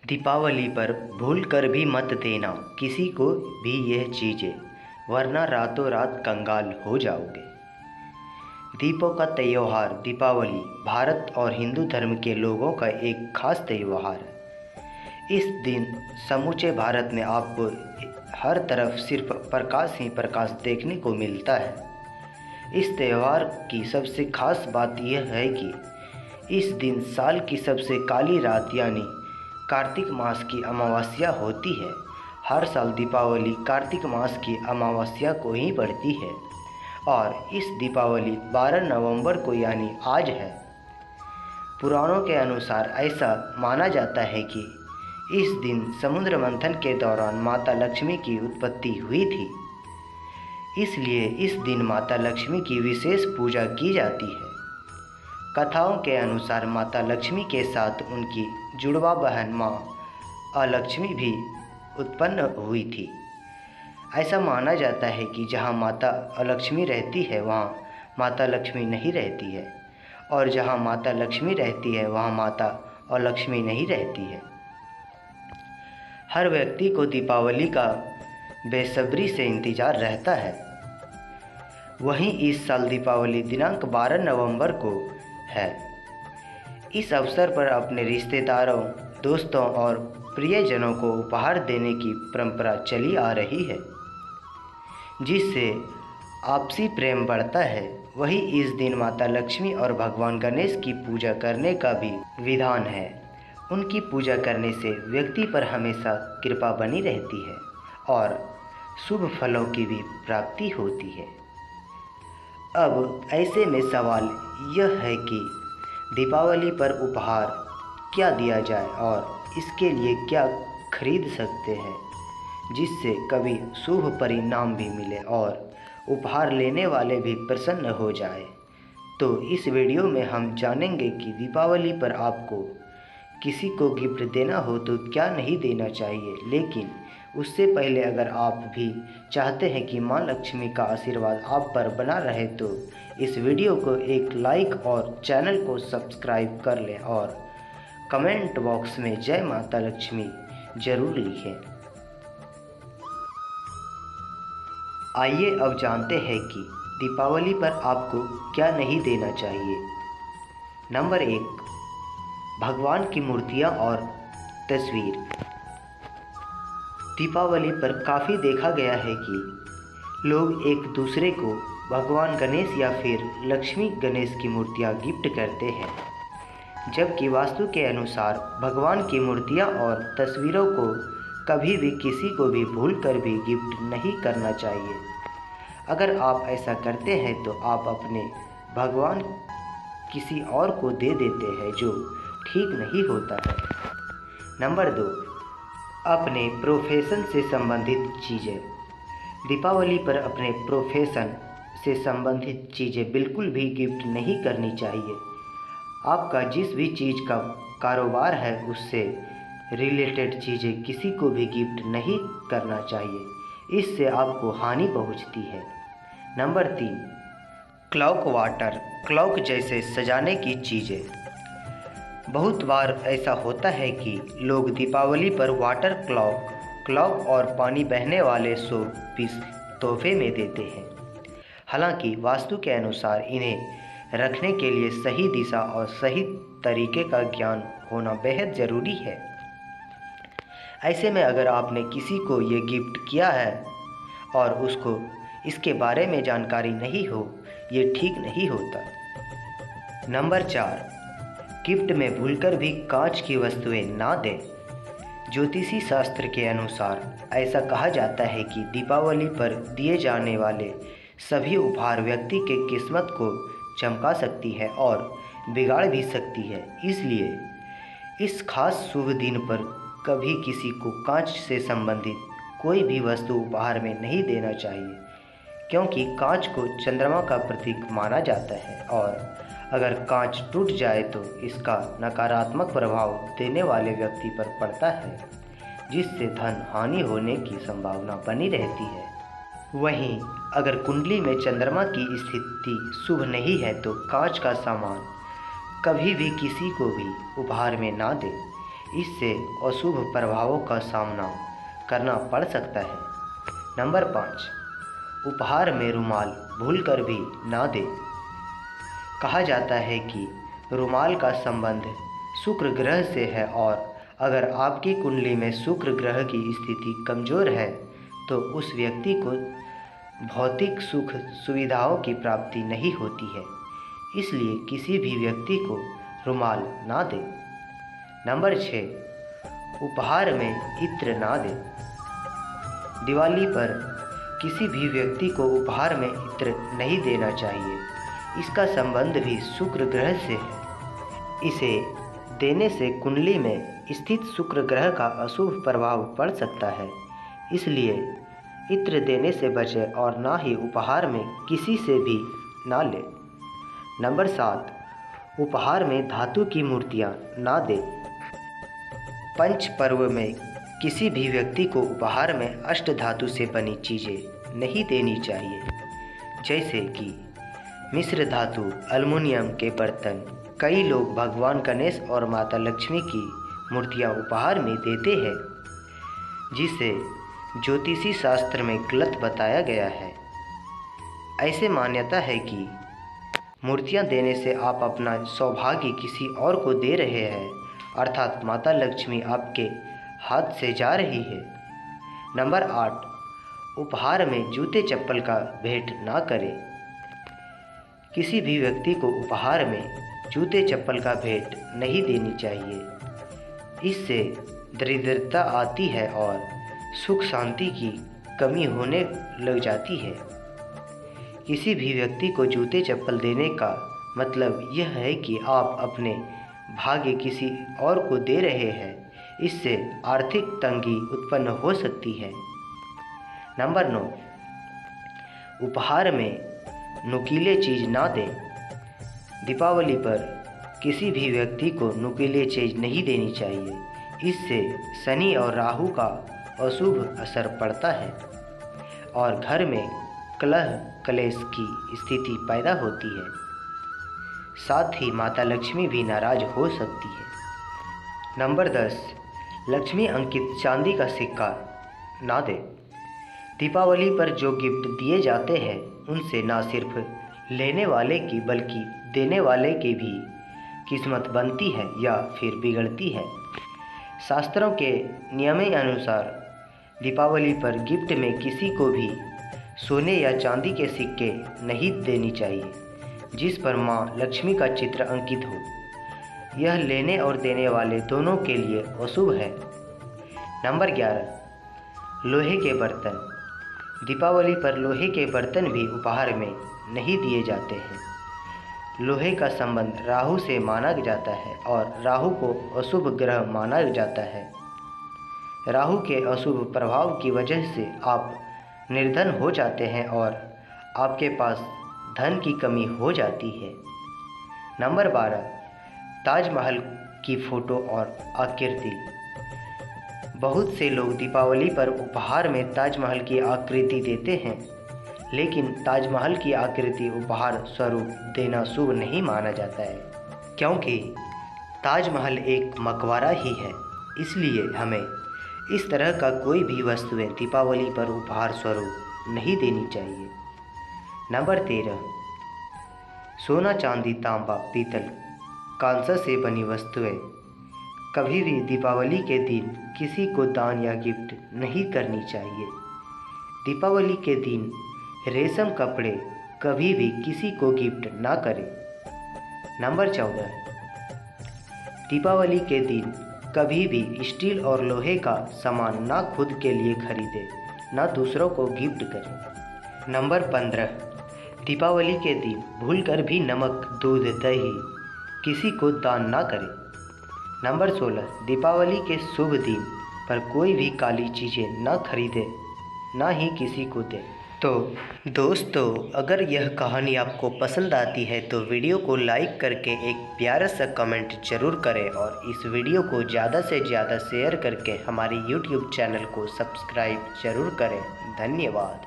दीपावली पर भूल कर भी मत देना किसी को भी यह चीज़ें, वरना रातों रात कंगाल हो जाओगे। दीपों का त्यौहार दीपावली भारत और हिंदू धर्म के लोगों का एक खास त्यौहार है। इस दिन समूचे भारत में आपको हर तरफ सिर्फ प्रकाश ही प्रकाश देखने को मिलता है। इस त्यौहार की सबसे खास बात यह है कि इस दिन साल की सबसे काली रात यानी कार्तिक मास की अमावस्या होती है। हर साल दीपावली कार्तिक मास की अमावस्या को ही पड़ती है और इस दीपावली 12 नवंबर को यानी आज है। पुराणों के अनुसार ऐसा माना जाता है कि इस दिन समुद्र मंथन के दौरान माता लक्ष्मी की उत्पत्ति हुई थी, इसलिए इस दिन माता लक्ष्मी की विशेष पूजा की जाती है। कथाओं के अनुसार माता लक्ष्मी के साथ उनकी जुड़वा बहन माँ अलक्ष्मी भी उत्पन्न हुई थी। ऐसा माना जाता है कि जहाँ माता अलक्ष्मी रहती है वहाँ माता लक्ष्मी नहीं रहती है, और जहाँ माता लक्ष्मी रहती है वहाँ माता अलक्ष्मी नहीं रहती है। हर व्यक्ति को दीपावली का बेसब्री से इंतज़ार रहता है। वहीं इस साल दीपावली दिनांक 12 नवंबर को है। इस अवसर पर अपने रिश्तेदारों, दोस्तों और प्रियजनों को उपहार देने की परंपरा चली आ रही है, जिससे आपसी प्रेम बढ़ता है। वहीं इस दिन माता लक्ष्मी और भगवान गणेश की पूजा करने का भी विधान है। उनकी पूजा करने से व्यक्ति पर हमेशा कृपा बनी रहती है और शुभ फलों की भी प्राप्ति होती है। अब ऐसे में सवाल यह है कि दीपावली पर उपहार क्या दिया जाए और इसके लिए क्या खरीद सकते हैं जिससे कभी शुभ परिणाम भी मिले और उपहार लेने वाले भी प्रसन्न हो जाए। तो इस वीडियो में हम जानेंगे कि दीपावली पर आपको किसी को गिफ्ट देना हो तो क्या नहीं देना चाहिए। लेकिन उससे पहले अगर आप भी चाहते हैं कि माँ लक्ष्मी का आशीर्वाद आप पर बना रहे तो इस वीडियो को एक लाइक और चैनल को सब्सक्राइब कर लें और कमेंट बॉक्स में जय माता लक्ष्मी जरूर लिखें। आइए अब जानते हैं कि दीपावली पर आपको क्या नहीं देना चाहिए। नंबर 1, भगवान की मूर्तियाँ और तस्वीर। दीपावली पर काफ़ी देखा गया है कि लोग एक दूसरे को भगवान गणेश या फिर लक्ष्मी गणेश की मूर्तियाँ गिफ्ट करते हैं, जबकि वास्तु के अनुसार भगवान की मूर्तियाँ और तस्वीरों को कभी भी किसी को भी भूल कर भी गिफ्ट नहीं करना चाहिए। अगर आप ऐसा करते हैं तो आप अपने भगवान किसी और को दे देते हैं, जो ठीक नहीं होता है। नंबर 2, अपने प्रोफेशन से संबंधित चीज़ें। दीपावली पर अपने प्रोफेशन से संबंधित चीज़ें बिल्कुल भी गिफ्ट नहीं करनी चाहिए। आपका जिस भी चीज़ का कारोबार है उससे रिलेटेड चीज़ें किसी को भी गिफ्ट नहीं करना चाहिए, इससे आपको हानि पहुंचती है। नंबर 3, क्लॉक वाटर क्लॉक जैसे सजाने की चीज़ें। बहुत बार ऐसा होता है कि लोग दीपावली पर वाटर क्लॉक और पानी बहने वाले शो पीस तोहफे में देते हैं। हालांकि वास्तु के अनुसार इन्हें रखने के लिए सही दिशा और सही तरीके का ज्ञान होना बेहद ज़रूरी है। ऐसे में अगर आपने किसी को ये गिफ्ट किया है और उसको इसके बारे में जानकारी नहीं हो, ये ठीक नहीं होता। नंबर 4, गिफ्ट में भूलकर भी कांच की वस्तुएं ना दें। ज्योतिषी शास्त्र के अनुसार ऐसा कहा जाता है कि दीपावली पर दिए जाने वाले सभी उपहार व्यक्ति के किस्मत को चमका सकती है और बिगाड़ भी सकती है। इसलिए इस खास शुभ दिन पर कभी किसी को कांच से संबंधित कोई भी वस्तु उपहार में नहीं देना चाहिए, क्योंकि कांच को चंद्रमा का प्रतीक माना जाता है और अगर कांच टूट जाए तो इसका नकारात्मक प्रभाव देने वाले व्यक्ति पर पड़ता है, जिससे धन हानि होने की संभावना बनी रहती है। वहीं अगर कुंडली में चंद्रमा की स्थिति शुभ नहीं है तो कांच का सामान कभी भी किसी को भी उपहार में ना दें। इससे अशुभ प्रभावों का सामना करना पड़ सकता है। नंबर 5, उपहार में रुमाल भूलकर भी ना दें। कहा जाता है कि रुमाल का संबंध शुक्र ग्रह से है और अगर आपकी कुंडली में शुक्र ग्रह की स्थिति कमज़ोर है तो उस व्यक्ति को भौतिक सुख सुविधाओं की प्राप्ति नहीं होती है, इसलिए किसी भी व्यक्ति को रुमाल ना दें। नंबर 6, उपहार में इत्र ना दें। दिवाली पर किसी भी व्यक्ति को उपहार में इत्र नहीं देना चाहिए। इसका संबंध भी शुक्र ग्रह से है। इसे देने से कुंडली में स्थित शुक्र ग्रह का अशुभ प्रभाव पड़ सकता है, इसलिए इत्र देने से बचें और ना ही उपहार में किसी से भी ना लें। नंबर 7, उपहार में धातु की मूर्तियाँ ना दें। पंच पर्व में किसी भी व्यक्ति को उपहार में अष्ट धातु से बनी चीज़ें नहीं देनी चाहिए, जैसे कि मिश्र धातु, एल्युमिनियम के बर्तन। कई लोग भगवान गणेश और माता लक्ष्मी की मूर्तियाँ उपहार में देते हैं, जिसे ज्योतिषी शास्त्र में गलत बताया गया है। ऐसे मान्यता है कि मूर्तियाँ देने से आप अपना सौभाग्य किसी और को दे रहे हैं, अर्थात माता लक्ष्मी आपके हाथ से जा रही है। नंबर 8, उपहार में जूते चप्पल का भेंट ना करें। किसी भी व्यक्ति को उपहार में जूते चप्पल का भेंट नहीं देनी चाहिए। इससे दरिद्रता आती है और सुख शांति की कमी होने लग जाती है। किसी भी व्यक्ति को जूते चप्पल देने का मतलब यह है कि आप अपने भाग्य किसी और को दे रहे हैं। इससे आर्थिक तंगी उत्पन्न हो सकती है। नंबर 9, उपहार में नुकीले चीज़ ना दें। दीपावली पर किसी भी व्यक्ति को नुकीले चीज़ नहीं देनी चाहिए। इससे शनि और राहु का अशुभ असर पड़ता है और घर में कलह कलेश की स्थिति पैदा होती है। साथ ही माता लक्ष्मी भी नाराज हो सकती है। नंबर 10, लक्ष्मी अंकित चांदी का सिक्का ना दें। दीपावली पर जो गिफ्ट दिए जाते हैं उनसे न सिर्फ लेने वाले की बल्कि देने वाले की भी किस्मत बनती है या फिर बिगड़ती है। शास्त्रों के नियमानुसार दीपावली पर गिफ्ट में किसी को भी सोने या चांदी के सिक्के नहीं देनी चाहिए जिस पर माँ लक्ष्मी का चित्र अंकित हो। यह लेने और देने वाले दोनों के लिए अशुभ है। नंबर 11, लोहे के बर्तन। दीपावली पर लोहे के बर्तन भी उपहार में नहीं दिए जाते हैं। लोहे का संबंध राहु से माना जाता है और राहु को अशुभ ग्रह माना जाता है। राहु के अशुभ प्रभाव की वजह से आप निर्धन हो जाते हैं और आपके पास धन की कमी हो जाती है। नंबर 12, ताजमहल की फ़ोटो और आकृति। बहुत से लोग दीपावली पर उपहार में ताजमहल की आकृति देते हैं, लेकिन ताजमहल की आकृति उपहार स्वरूप देना शुभ नहीं माना जाता है, क्योंकि ताजमहल एक मकबरा ही है। इसलिए हमें इस तरह का कोई भी वस्तुएं दीपावली पर उपहार स्वरूप नहीं देनी चाहिए। नंबर 13, सोना, चांदी, तांबा, पीतल, कांसा से बनी वस्तुएं कभी भी दीपावली के दिन किसी को दान या गिफ्ट नहीं करनी चाहिए। दीपावली के दिन रेशम कपड़े कभी भी किसी को गिफ्ट ना करें। नंबर 14, दीपावली के दिन कभी भी स्टील और लोहे का सामान ना खुद के लिए खरीदें, ना दूसरों को गिफ्ट करें। नंबर 15, दीपावली के दिन भूलकर भी नमक, दूध, दही किसी को दान ना करें। नंबर 16, दीपावली के शुभ दिन पर कोई भी काली चीज़ें ना खरीदें, ना ही किसी को दें। तो दोस्तों, अगर यह कहानी आपको पसंद आती है तो वीडियो को लाइक करके एक प्यारा सा कमेंट ज़रूर करें और इस वीडियो को ज़्यादा से ज़्यादा शेयर करके हमारे YouTube चैनल को सब्सक्राइब ज़रूर करें। धन्यवाद।